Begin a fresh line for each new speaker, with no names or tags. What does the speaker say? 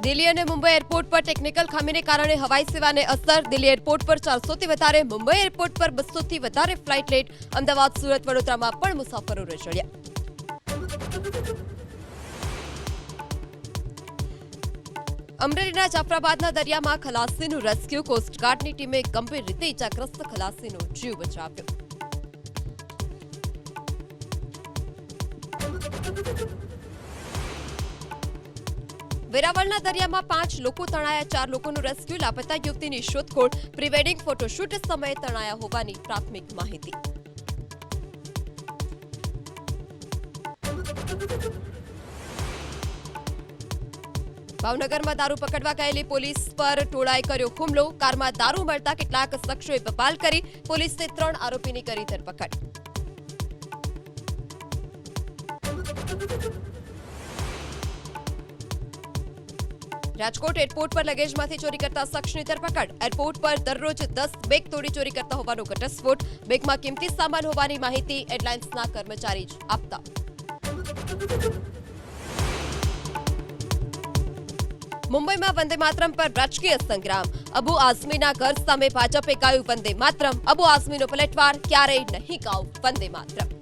દિલ્હી અને મુંબઈ એરપોર્ટ પર ટેકનિકલ ખામીને કારણે હવાઈ સેવાને અસર. દિલ્હી એરપોર્ટ પર 400 થી વધારે, મુંબઈ એરપોર્ટ પર 200 થી વધારે ફ્લાઇટ લેટ. અમદાવાદ, સુરત, વડોદરામાં પણ મુસાફરો રજળ્યા. અમરેલીના જાફરાબાદના દરિયામાં ખલાસીનું રેસ્ક્યુ. કોસ્ટગાર્ડની ટીમે ગંભીર રીતે ઇજાગ્રસ્ત ખલાસીનો જીવ બચાવ્યો. વેરાવળના દરિયામાં 5 લોકો તણાયા, 4 લોકોનું રેસ્ક્યુ. લાપતા યુવતીની શોધખોળ. પ્રી વેડિંગ ફોટોશૂટ સમયે તણાયા હોવાની પ્રાથમિક માહિતી. ભાવનગરમાં દારૂ પકડવા ગયેલી પોલીસ પર ટોળાએ કર્યો હુમલો. કારમાં દારૂ મળતા કેટલાક શખ્સોએ બબાલ કરી. પોલીસે 3 આરોપીની કરી ધરપકડ. રાજકોટ એરપોર્ટ પર લગેજમાંથી ચોરી કરતા શખ્સની ધરપકડ. એરપોર્ટ પર દરરોજ 10 બેગ તોડી ચોરી કરતા હોવાનો ઘટસ્ફોટ. બેગમાં કિંમતી સામાન હોવાની માહિતી એરલાઇન્સના કર્મચારી જ આપતા. મુંબઈમાં વંદે માતરમ પર રાજકીય સંગ્રામ. અબુ આઝમીના ઘર સામે ભાજપે ગાયું વંદે માતરમ. અબુ આઝમીનો પલટવાર, ક્યારેય નહીં ગાવ વંદે માતરમ.